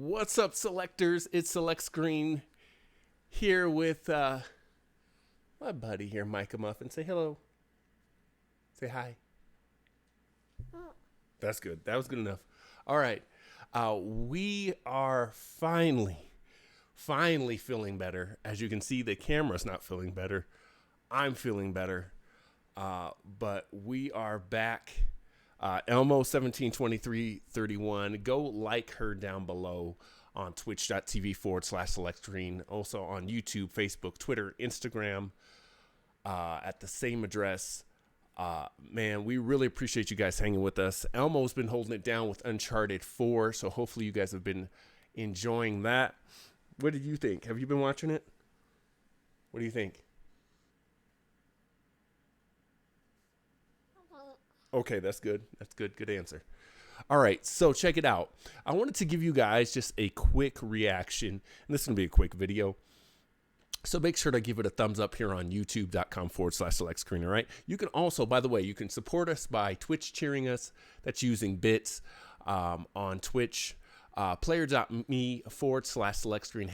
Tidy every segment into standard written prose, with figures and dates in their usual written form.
What's up, selectors? It's Select Screen here with my buddy here, Micah Muffin. Say hello. Say hi. That's good. That was good enough. All right. We are finally feeling better. As you can see, the camera's not feeling better. I'm feeling better. But we are back. Elmo 172331. Go like her down below on twitch.tv/select screen. Also on YouTube, Facebook, Twitter, Instagram, at the same address. Man, we really appreciate you guys hanging with us. Elmo's been holding it down with Uncharted 4, so hopefully you guys have been enjoying that. What did you think? Have you been watching it? What do you think? Okay, that's good. That's good. Good answer. All right, so check it out. I wanted to give you guys just a quick reaction, and this is going to be a quick video. So make sure to give it a thumbs up here on youtube.com/select screen, all right? You can also, by the way, you can support us by Twitch cheering us. That's using bits on Twitch. Player.me/select screen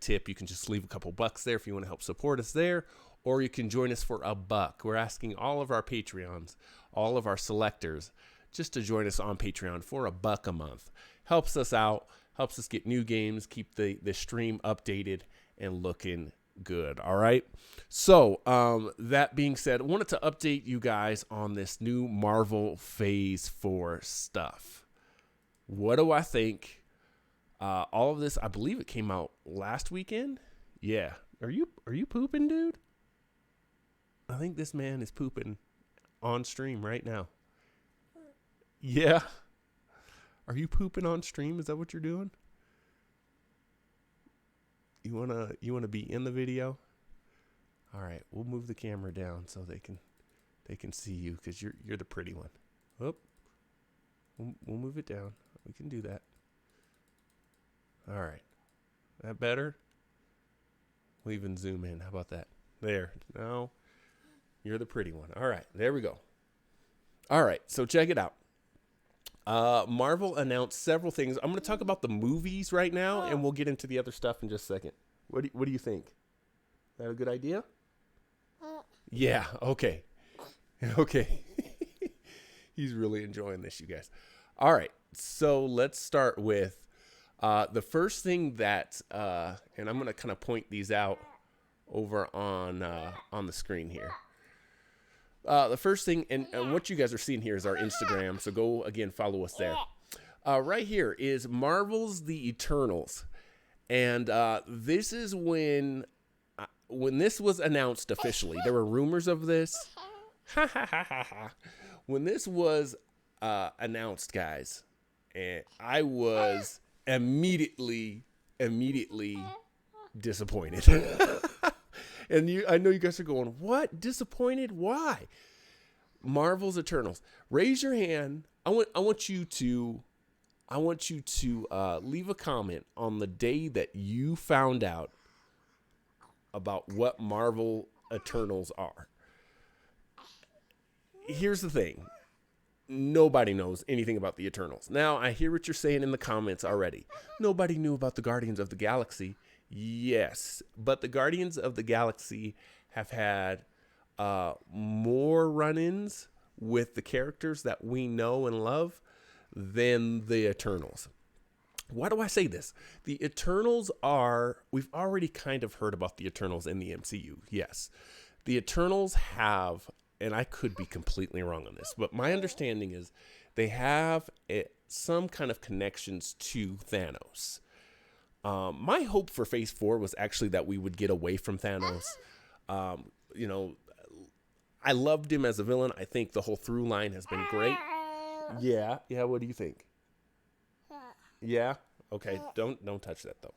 #tip. You can just leave a couple bucks there if you want to help support us there. Or you can join us for $1. We're asking all of our Patreons, all of our selectors, just to join us on Patreon for $1 a month. Helps us out, helps us get new games, keep the stream updated and looking good. All right. So that being said, I wanted to update you guys on this new Marvel Phase 4 stuff. What do I think? All of this, I believe it came out last weekend. Yeah. Are you pooping, dude? I think this man is pooping on stream right now. Yeah. Are you pooping on stream? Is that what you're doing? You wanna be in the video? All right, we'll move the camera down so they can see you because you're the pretty one. Whoop. We'll move it down. We can do that. All right. That better? We'll even zoom in. How about that? There. No. You're the pretty one. All right, there we go. All right, so check it out. Marvel announced several things. I'm going to talk about the movies right now, and we'll get into the other stuff in just a second. What do you think? Is that a good idea? Yeah, okay. Okay. He's really enjoying this, you guys. All right, so let's start with the first thing that, and I'm going to kind of point these out over on the screen here. The first thing, and what you guys are seeing here is our Instagram, so go, again, follow us there. Right here is Marvel's The Eternals, and this is when this was announced officially. There were rumors of this. When this was announced, guys, and I was immediately disappointed. And I know you guys are going, what? Disappointed? Why? Marvel's Eternals. Raise your hand. I want you to leave a comment on the day that you found out about what Marvel Eternals are. Here's the thing. Nobody knows anything about the Eternals. Now, I hear what you're saying in the comments already. Nobody knew about the Guardians of the Galaxy. Yes, but the Guardians of the Galaxy have had more run-ins with the characters that we know and love than the Eternals. Why do I say this? The Eternals we've already kind of heard about the Eternals in the MCU. Yes, the Eternals have, and I could be completely wrong on this, but my understanding is they have some kind of connections to Thanos. My hope for Phase 4 was actually that we would get away from Thanos. I loved him as a villain. I think the whole through line has been great. Yeah. What do you think? Yeah. Okay. Don't touch that though.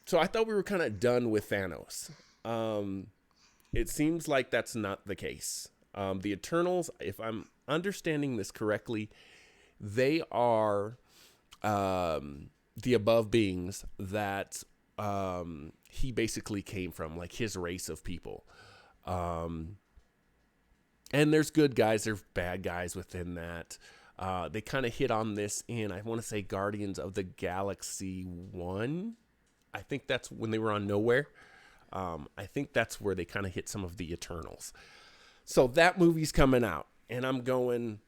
So I thought we were kind of done with Thanos. It seems like that's not the case. The Eternals, if I'm understanding this correctly, they are the above beings that he basically came from, like his race of people. And there's good guys, there's bad guys within that. They kind of hit on this in, I want to say, Guardians of the Galaxy 1. I think that's when they were on Nowhere. I think that's where they kind of hit some of the Eternals. So that movie's coming out, and I'm going,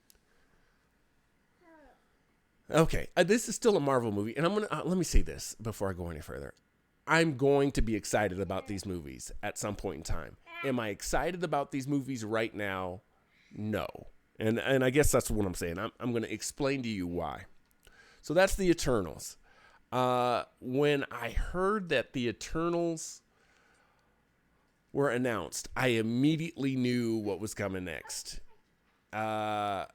okay, this is still a Marvel movie, and I'm going to, let me say this before I go any further. I'm going to be excited about these movies at some point in time. Am I excited about these movies right now? No. And I guess that's what I'm saying. I'm going to explain to you why. So that's the Eternals. When I heard that the Eternals were announced, I immediately knew what was coming next. And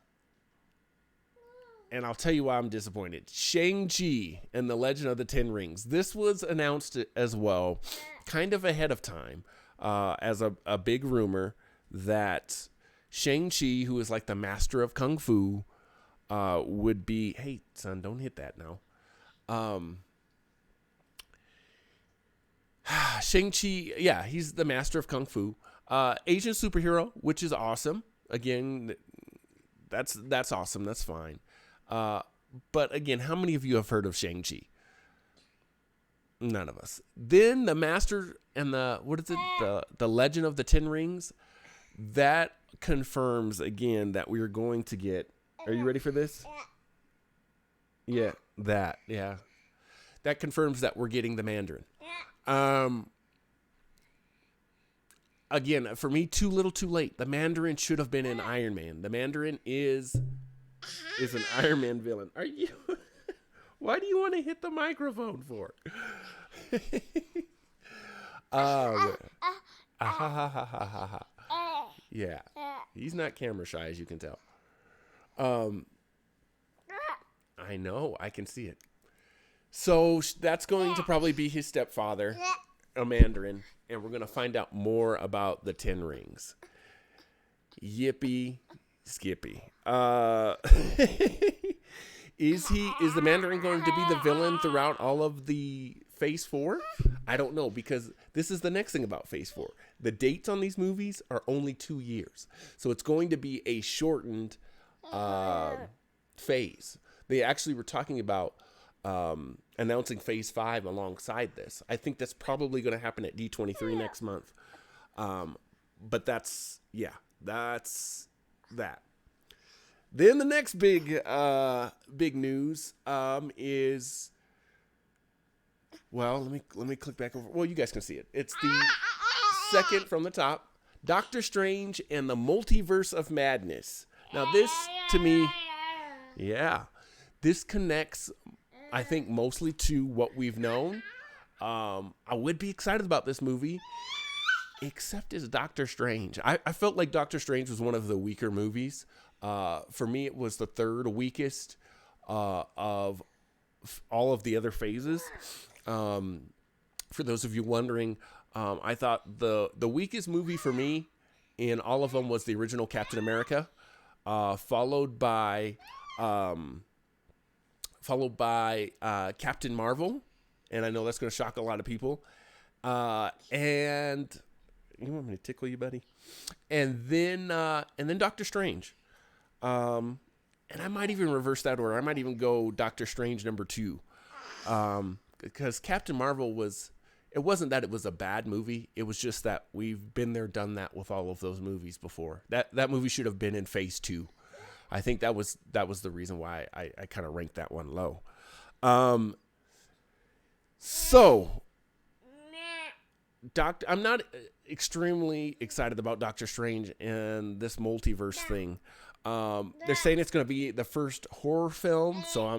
I'll tell you why I'm disappointed. Shang-Chi and the Legend of the Ten Rings. This was announced as well, kind of ahead of time, as a big rumor that Shang-Chi, who is like the master of Kung Fu, would be... Hey, son, don't hit that now. Shang-Chi, yeah, he's the master of Kung Fu. Asian superhero, which is awesome. Again, that's awesome. That's fine. But again, how many of you have heard of Shang-Chi? None of us. Then the master and the Legend of the Ten Rings, that confirms again that we are going to get... Are you ready for this? Yeah, that confirms that we're getting the Mandarin. Again, for me, too little, too late. The Mandarin should have been in Iron Man. The Mandarin is an Iron Man villain. Are you? Why do you want to hit the microphone for? Yeah, he's not camera shy, as you can tell. I know, I can see it. So that's going to probably be his stepfather, a Mandarin, and we're going to find out more about the Ten Rings. Yippee skippy. Is the Mandarin going to be the villain throughout all of the Phase 4? I don't know, because this is the next thing about Phase 4. The dates on these movies are only 2 years. So it's going to be a shortened phase. They actually were talking about announcing Phase 5 alongside this. I think that's probably going to happen at D23 next month. But that's that. Then the next big news is, well, let me click back over. Well, you guys can see it. It's the second from the top, Doctor Strange and the Multiverse of Madness. Now this, to me, this connects, I think, mostly to what we've known. I would be excited about this movie, except as Doctor Strange. I felt like Doctor Strange was one of the weaker movies. For me, it was the third weakest of all of the other phases. For those of you wondering, I thought the weakest movie for me in all of them was the original Captain America, followed by Captain Marvel, and I know that's going to shock a lot of people. And you want me to tickle you, buddy? And then Doctor Strange. And I might even reverse that order. I might even go Doctor Strange number 2. Because Captain Marvel it wasn't that it was a bad movie. It was just that we've been there, done that with all of those movies before. That movie should have been in Phase 2. I think that was the reason why I kind of ranked that one low. So I'm not extremely excited about Doctor Strange and this multiverse thing. They're saying it's going to be the first horror film, so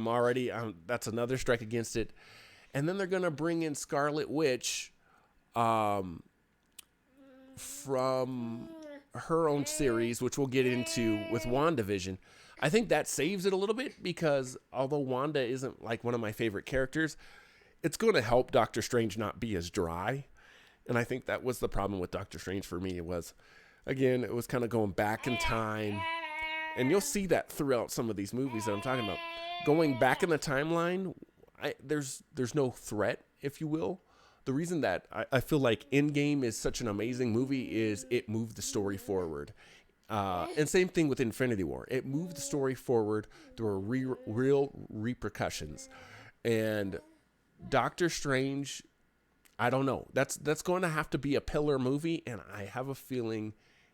that's another strike against it. And then they're going to bring in Scarlet Witch from her own series, which we'll get into with WandaVision. I think that saves it a little bit, because although Wanda isn't like one of my favorite characters, it's going to help Doctor Strange not be as dry. And I think that was the problem with Doctor Strange for me. It was kind of going back in time. And you'll see that throughout some of these movies that I'm talking about. Going back in the timeline, there's no threat, if you will. The reason that I feel like Endgame is such an amazing movie is it moved the story forward. And same thing with Infinity War. It moved the story forward. There were real repercussions. And Doctor Strange, I don't know. That's going to have to be a pillar movie, and I have a feeling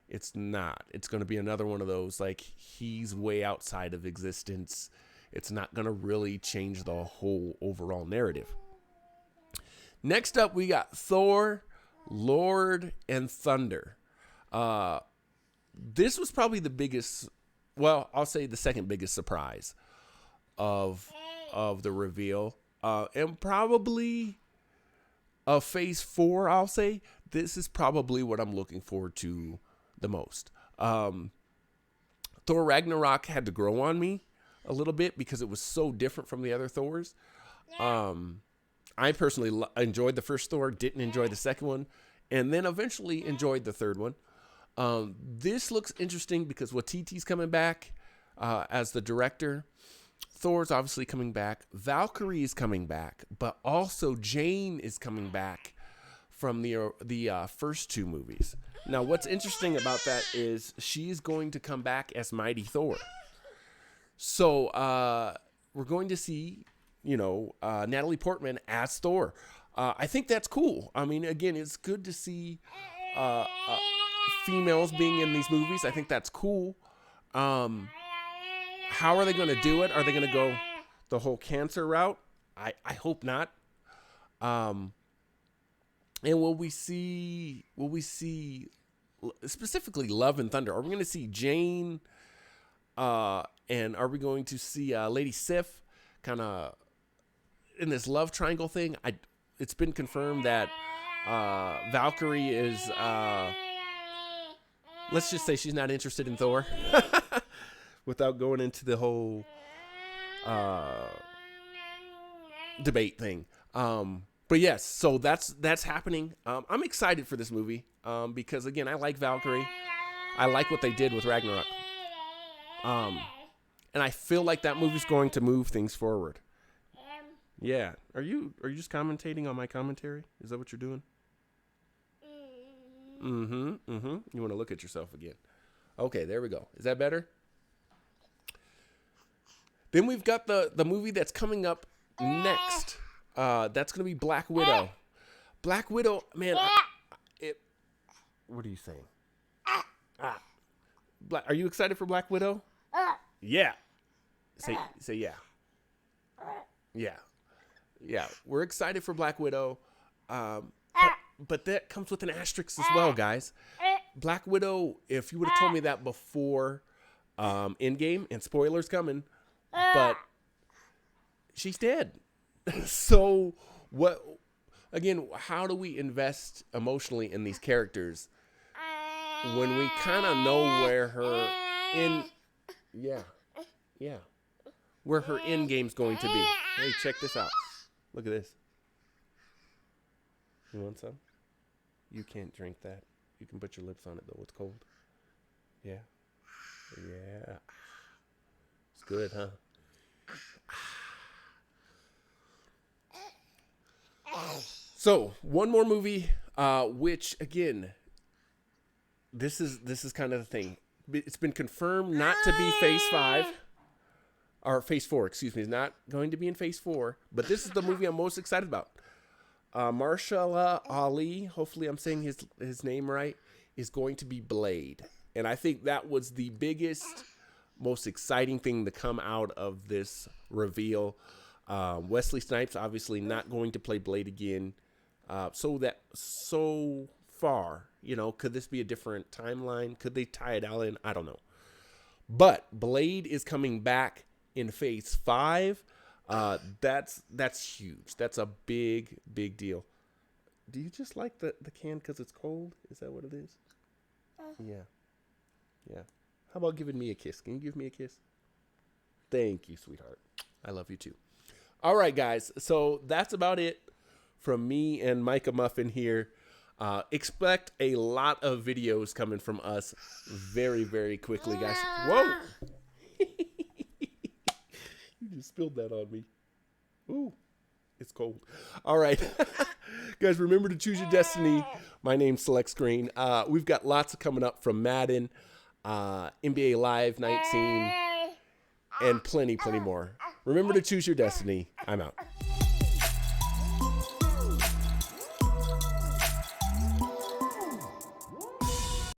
it's not. It's going to be another one of those, like, he's way outside of existence. It's not going to really change the whole overall narrative. Next up, we got Thor, Lord and Thunder. This was probably the biggest, well, I'll say the second biggest surprise of the reveal. And probably of phase 4, I'll say. This is probably what I'm looking forward to the most. Thor Ragnarok had to grow on me a little bit because it was so different from the other Thors. I personally enjoyed the first Thor, didn't enjoy the second one, and then eventually enjoyed the third one. This looks interesting because Waititi's coming back as the director. Thor's obviously coming back. Valkyrie is coming back, but also Jane is coming back from the first 2 movies. Now, what's interesting about that is she's going to come back as Mighty Thor. So we're going to see, Natalie Portman as Thor. I think that's cool. I mean, again, it's good to see females being in these movies. I think that's cool. How are they going to do it? Are they going to go the whole cancer route? I hope not. And will we see specifically Love and Thunder? Are we going to see Jane? And are we going to see Lady Sif kind of in this love triangle thing? It's been confirmed that Valkyrie is, let's just say she's not interested in Thor without going into the whole debate thing. But yes, so that's happening. I'm excited for this movie because, again, I like Valkyrie. I like what they did with Ragnarok. And I feel like that movie's going to move things forward. Yeah. Are you just commentating on my commentary? Is that what you're doing? You want to look at yourself again. Okay, there we go. Is that better? Then we've got the movie that's coming up next. That's going to be Black Widow. Black Widow, man. What are you saying? Are you excited for Black Widow? Yeah. Say yeah. Yeah. Yeah. We're excited for Black Widow. But that comes with an asterisk as well, guys. Black Widow, if you would have told me that before Endgame, and spoilers coming, but she's dead. So what, again, how do we invest emotionally in these characters when we kind of know where her where her end game's going to be? Hey, check this out. Look at this. You want some? You can't drink that. You can put your lips on it, though. It's cold. Yeah. Yeah. It's good, huh? So, one more movie, which, again, this is kind of the thing. It's been confirmed not to be Phase 5. Or Phase 4, excuse me. It's not going to be in Phase 4. But this is the movie I'm most excited about. Mahershala Ali, hopefully I'm saying his name right, is going to be Blade. And I think that was the biggest, most exciting thing to come out of this reveal. Wesley Snipes obviously not going to play Blade again. So far, could this be a different timeline? Could they tie it all in? I don't know. But Blade is coming back in Phase 5. That's huge. That's a big deal. Do you just like the can because it's cold? Is that what it is? Yeah. How about giving me a kiss? Can you give me a kiss? Thank you, sweetheart. I love you too. All right, guys. So that's about it from me and Micah Muffin here. Expect a lot of videos coming from us very, very quickly, guys. Whoa. You just spilled that on me. Ooh, it's cold. All right. Guys, remember to choose your destiny. My name's Select Screen. We've got lots coming up from Madden. NBA Live 19, and plenty more. Remember to choose your destiny. I'm out.